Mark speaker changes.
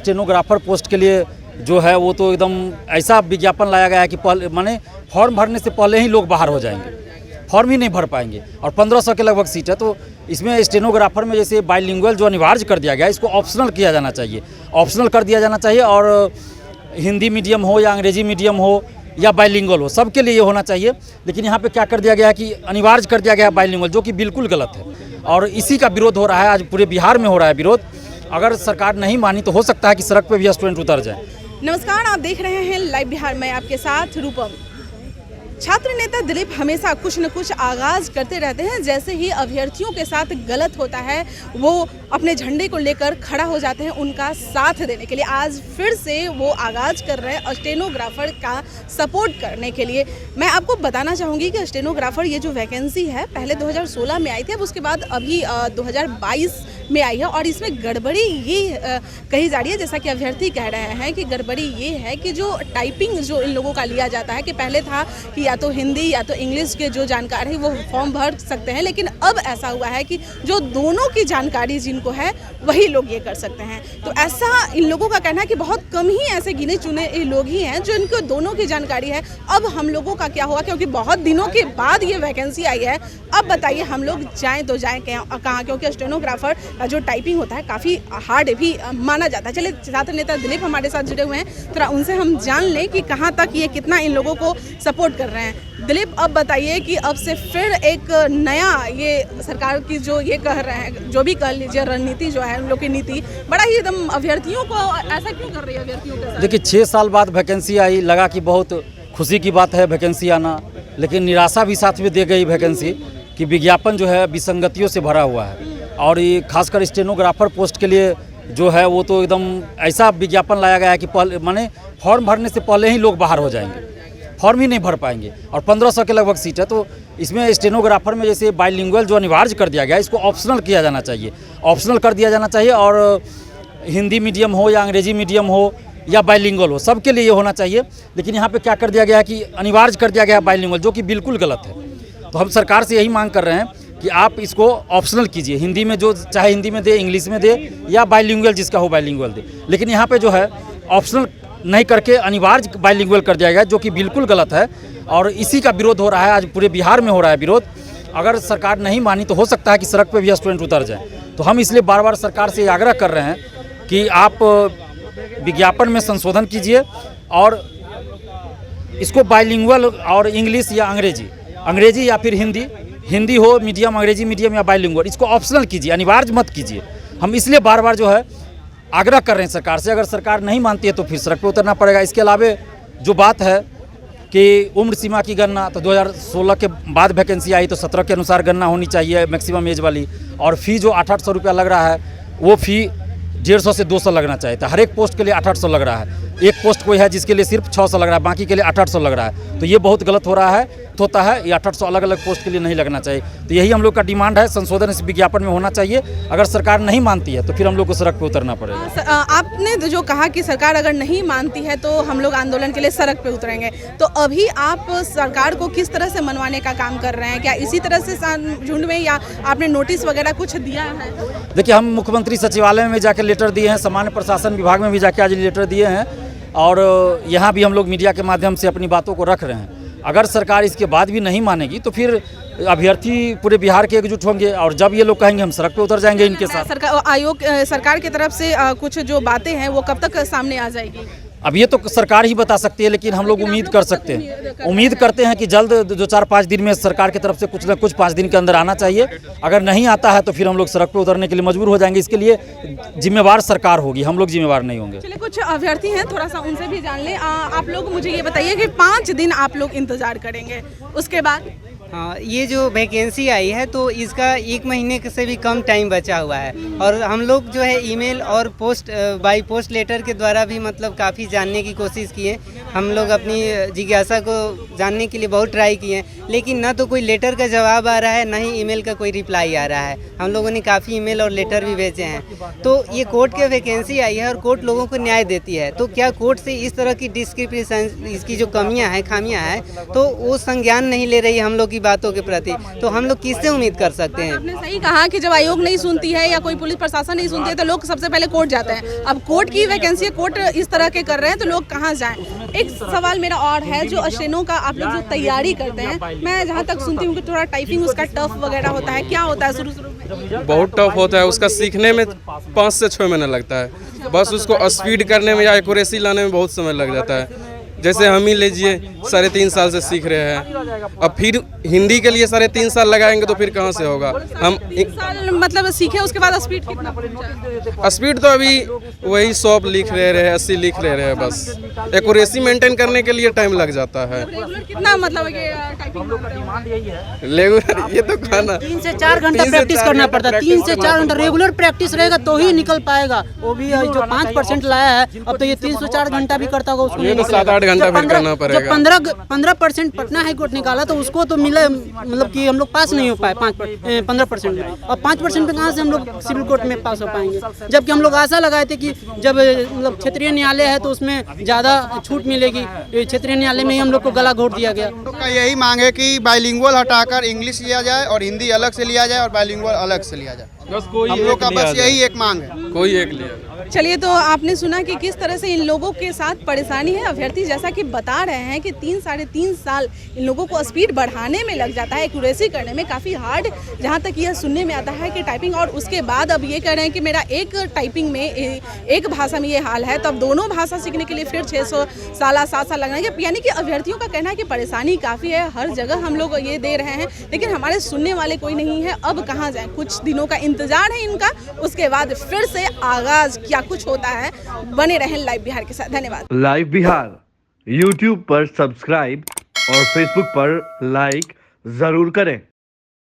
Speaker 1: Stenographer post के लिए जो है वो तो एकदम ऐसा विज्ञापन लाया गया है कि पहले माने फॉर्म भरने से पहले ही लोग बाहर हो जाएंगे, फॉर्म ही नहीं भर पाएंगे। और 1500 के लगभग सीट है, तो इसमें स्टेनोग्राफर में जैसे बाइलिंगुअल जो अनिवार्य कर दिया गया है, इसको ऑप्शनल किया जाना चाहिए, ऑप्शनल कर दिया जाना चाहिए। और हिंदी मीडियम हो या अंग्रेजी मीडियम हो या बाइलिंगुअल हो, सबके लिए ये होना चाहिए। लेकिन यहाँ पे क्या कर दिया गया है कि अनिवार्य कर दिया गया है बाइलिंगुअल, जो कि बिल्कुल गलत है। और इसी का विरोध हो रहा है, आज पूरे बिहार में हो रहा है विरोध। अगर सरकार नहीं मानी तो हो सकता है कि सड़क पे भी स्टूडेंट उतर जाए।
Speaker 2: नमस्कार, आप देख रहे हैं लाइव बिहार में, आपके साथ रूपम। छात्र नेता दिलीप हमेशा कुछ न कुछ आगाज करते रहते हैं। जैसे ही अभ्यर्थियों के साथ गलत होता है वो अपने झंडे को लेकर खड़ा हो जाते हैं उनका साथ देने के लिए। आज फिर से वो आगाज कर रहे हैं स्टेनोग्राफर का सपोर्ट करने के लिए। मैं आपको बताना चाहूँगी कि स्टेनोग्राफर ये जो वैकेंसी है पहले 2016 में आई थी, अब उसके बाद अभी 2022 में आई है। और इसमें गड़बड़ी ये कही जा रही है, जैसा कि अभ्यर्थी कह रहे हैं कि गड़बड़ी ये है कि जो टाइपिंग जो इन लोगों का लिया जाता है कि पहले था कि या तो हिंदी या तो इंग्लिश के जो जानकारी वो फॉर्म भर सकते हैं, लेकिन अब ऐसा हुआ है कि जो दोनों की जानकारी जिनको है वही लोग ये कर सकते हैं। तो ऐसा इन लोगों का कहना है कि बहुत कम ही ऐसे गिने चुने लोग ही हैं जो इनको दोनों की जानकारी है। अब हम लोगों का क्या हुआ, क्योंकि बहुत दिनों के बाद ये वैकेंसी आई है। अब बताइए हम लोग जाएँ तो जाएँ कहाँ, क्योंकि स्टेनोग्राफर का जो टाइपिंग होता है काफ़ी हार्ड भी माना जाता है। चलिए, छात्र नेता दिलीप हमारे साथ जुड़े हुए हैं, थोड़ा उनसे हम जान लें कि कहाँ तक ये कितना इन लोगों को सपोर्ट कर रहे हैं। दिलीप, अब बताइए कि अब से फिर एक नया ये सरकार की जो ये कह रहे हैं, जो भी कह लीजिए रणनीति जो है उन लोग की नीति बड़ा ही एकदम अभ्यर्थियों को ऐसा क्यों कर रही है अभ्यर्थियों के साथ?
Speaker 1: देखिए, 6 साल बाद वैकेंसी आई, लगा कि बहुत खुशी की बात है वैकेंसी आना, लेकिन निराशा भी साथ में दे गई वैकेंसी कि विज्ञापन जो है विसंगतियों से भरा हुआ है। और ये खासकर स्टेनोग्राफर पोस्ट के लिए जो है वो तो एकदम ऐसा विज्ञापन लाया गया है कि पहले माने फॉर्म भरने से पहले ही लोग बाहर हो जाएंगे, फॉर्म ही नहीं भर पाएंगे। और 1500 के लगभग सीट है, तो इसमें स्टेनोग्राफर में जैसे बाइलिंगुअल जो अनिवार्य कर दिया गया है, इसको ऑप्शनल किया जाना चाहिए, ऑप्शनल कर दिया जाना चाहिए। और हिंदी मीडियम हो या अंग्रेजी मीडियम हो या बाइलिंगुअल हो, सबके लिए ये होना चाहिए। लेकिन यहाँ पे क्या कर दिया गया है कि अनिवार्य कर दिया गया है बाइलिंगुअल, जो कि बिल्कुल गलत है। तो हम सरकार से यही मांग कर रहे हैं कि आप इसको ऑप्शनल कीजिए, हिंदी में जो चाहे हिंदी में दे, इंग्लिश में दे, या बाइलिंगुअल जिसका हो बाइलिंगुअल दे। लेकिन यहाँ पे जो है ऑप्शनल नहीं करके अनिवार्य बाइलिंगुअल कर दिया गया, जो कि बिल्कुल गलत है। और इसी का विरोध हो रहा है, आज पूरे बिहार में हो रहा है विरोध। अगर सरकार नहीं मानी तो हो सकता है कि सड़क पे भी स्टूडेंट उतर जाए। तो हम इसलिए बार बार सरकार से आग्रह कर रहे हैं कि आप विज्ञापन में संशोधन कीजिए और इसको बाइलिंगुअल और इंग्लिश या अंग्रेजी या फिर हिंदी हो मीडियम, अंग्रेजी मीडियम या बाइलिंगुअल, इसको ऑप्शनल कीजिए, अनिवार्य मत कीजिए। हम इसलिए बार बार जो है आग्रह कर रहे हैं सरकार से। अगर सरकार नहीं मानती है तो फिर सड़क पे उतरना पड़ेगा। इसके अलावा जो बात है कि उम्र सीमा की गणना, तो 2016 के बाद वैकेंसी आई तो 17 के अनुसार गणना होनी चाहिए मैक्सिमम एज वाली। और फ़ी जो 800 रुपया लग रहा है वो फ़ी 150 से 200 लगना चाहिए था। हर एक पोस्ट के लिए 800 लग रहा है। एक पोस्ट कोई है जिसके लिए सिर्फ 600 लग रहा है, बाकी के लिए 800 लग रहा है। तो ये बहुत गलत हो रहा है, होता है। ये 800 अलग अलग पोस्ट के लिए नहीं लगना चाहिए। तो यही हम लोग का डिमांड है, संशोधन इस विज्ञापन में होना चाहिए। अगर सरकार नहीं मानती है तो फिर हम लोग को सड़क पे उतरना पड़ेगा।
Speaker 2: आपने जो कहा कि सरकार अगर नहीं मानती है तो हम लोग आंदोलन के लिए सड़क पे उतरेंगे, तो अभी आप सरकार को किस तरह से मनवाने का काम कर रहे हैं? क्या इसी तरह से झुंड में, या आपने नोटिस वगैरह कुछ दिया है?
Speaker 1: देखिए, हम मुख्यमंत्री सचिवालय में जाकर लेटर दिए हैं, सामान्य प्रशासन विभाग में भी जाकर आज लेटर दिए हैं, और यहाँ भी हम लोग मीडिया के माध्यम से अपनी बातों को रख रहे हैं। अगर सरकार इसके बाद भी नहीं मानेगी तो फिर अभ्यर्थी पूरे बिहार के एकजुट होंगे, और जब ये लोग कहेंगे हम सड़क पे उतर जाएंगे इनके साथ।
Speaker 2: सरकार की तरफ से कुछ जो बातें हैं वो कब तक सामने आ जाएगी?
Speaker 1: अब ये तो सरकार ही बता सकती है, लेकिन हम लोग उम्मीद कर सकते हैं, उम्मीद करते हैं कि जल्द 2-4-5 दिन में सरकार की तरफ से कुछ न कुछ 5 दिन के अंदर आना चाहिए। अगर नहीं आता है तो फिर हम लोग सड़क पे उतरने के लिए मजबूर हो जाएंगे। इसके लिए जिम्मेवार सरकार होगी, हम लोग जिम्मेवार नहीं होंगे।
Speaker 2: चलिए, कुछ अभ्यर्थी हैं, थोड़ा सा उनसे भी जान लें। आप लोग मुझे ये बताइए कि 5 दिन आप लोग इंतजार करेंगे, उसके बाद?
Speaker 3: हाँ, ये जो वैकेंसी आई है तो इसका 1 महीने से भी कम टाइम बचा हुआ है, और हम लोग जो है ईमेल और बाई पोस्ट लेटर के द्वारा भी मतलब काफ़ी जानने की कोशिश किए हम लोग अपनी जिज्ञासा को जानने के लिए बहुत ट्राई किए हैं, लेकिन ना तो कोई लेटर का जवाब आ रहा है, ना ही ईमेल का कोई रिप्लाई आ रहा है। हम लोगों ने काफ़ी ईमेल और लेटर भी भेजे हैं। तो ये कोर्ट के वैकेंसी आई है और कोर्ट लोगों को न्याय देती है, तो क्या कोर्ट से इस तरह की डिस्क्रिप्शन, इसकी जो कमियां हैं, खामियां हैं, तो वो संज्ञान नहीं ले रही हम लोग की बातों के प्रति, तो हम लोग किससे उम्मीद कर सकते हैं?
Speaker 2: आपने सही कहा कि जब आयोग नहीं सुनती है या कोई पुलिस प्रशासन नहीं सुनती है तो लोग सबसे पहले कोर्ट जाते हैं। अब कोर्ट की वैकेंसी कोर्ट इस तरह के कर रहे हैं तो लोग कहाँ जाएं? एक सवाल मेरा और है, जो स्टेनो का आप लोग जो तैयारी करते हैं, मैं जहाँ तक सुनती हूँ कि थोड़ा टाइपिंग उसका टफ वगैरह होता है, क्या होता है शुरू में?
Speaker 4: बहुत टफ होता है, उसका सीखने में 5 से 6 महीने लगता है। बस उसको स्पीड करने में या एक्यूरेसी लाने में बहुत समय लग जाता है। जैसे हम ही लीजिए 3.5 साल से सीख रहे हैं, अब फिर हिंदी के लिए 3.5 साल लगाएंगे तो फिर कहाँ से होगा? हम
Speaker 2: 1 साल मतलब सीखे, उसके बाद स्पीड कितना पहुंचा?
Speaker 4: स्पीड तो अभी वही 100 लिख रहे हैं, 80 लिख रहे हैं, बस एक्यूरेसी मेंटेन करने के लिए टाइम लग जाता है।
Speaker 2: रेगुलर कितना मतलब ये टाइपिंग करते हैं?
Speaker 4: रेगुलर ये तो खाना
Speaker 5: 3 से 4 घंटा प्रैक्टिस करना पड़ता है। 3 से 4 घंटा रेगुलर प्रैक्टिस रहेगा तो ही निकल पाएगा। वो भी जो 5% लाया है, अब तो ये 3 से 4 घंटा भी करता होगा, उसको
Speaker 4: ये तो 7-8 घंटा फिर करना पड़ेगा।
Speaker 5: जब 15% पटना हाई कोर्ट निकाला तो उसको तो मिले, मतलब कि हम लोग पास नहीं हो पाए 15% में, और 5% पे कहाँ से हम लोग सिविल कोर्ट में पास हो पाएंगे? जबकि हम लोग आशा लगाए थे कि जब मतलब क्षेत्रीय न्यायालय है तो उसमें ज़्यादा छूट मिलेगी। क्षेत्रीय न्यायालय में ही हम लोग को गला घोट दिया गया।
Speaker 6: तो का यही मांग है कि बाइलिंगुअल हटाकर इंग्लिश लिया जाए और हिंदी अलग से लिया जाए और बाइलिंगुअल अलग से लिया जाए। हम लोग का बस यही एक मांग है,
Speaker 4: कोई एक लिया।
Speaker 2: चलिए, तो आपने सुना कि किस तरह से इन लोगों के साथ परेशानी है। अभ्यर्थी जैसा कि बता रहे हैं कि 3-3.5 साल इन लोगों को स्पीड बढ़ाने में लग जाता है, एक्यूरेसी करने में काफ़ी हार्ड, जहां तक यह सुनने में आता है कि टाइपिंग, और उसके बाद अब ये कह रहे हैं कि मेरा एक टाइपिंग में एक भाषा में ये हाल है, तो अब दोनों भाषा सीखने के लिए फिर 600 साल 7 साल लगना है। यानी कि अभ्यर्थियों का कहना है कि परेशानी काफ़ी है, हर जगह हम लोग ये दे रहे हैं, लेकिन हमारे सुनने वाले कोई नहीं है। अब कहाँ जाएँ? कुछ दिनों का इंतजार है इनका, उसके बाद फिर से आगाज़ क्या कुछ होता है। बने रहें लाइव बिहार के साथ। धन्यवाद।
Speaker 7: लाइव बिहार YouTube पर सब्सक्राइब और Facebook पर लाइक जरूर करें।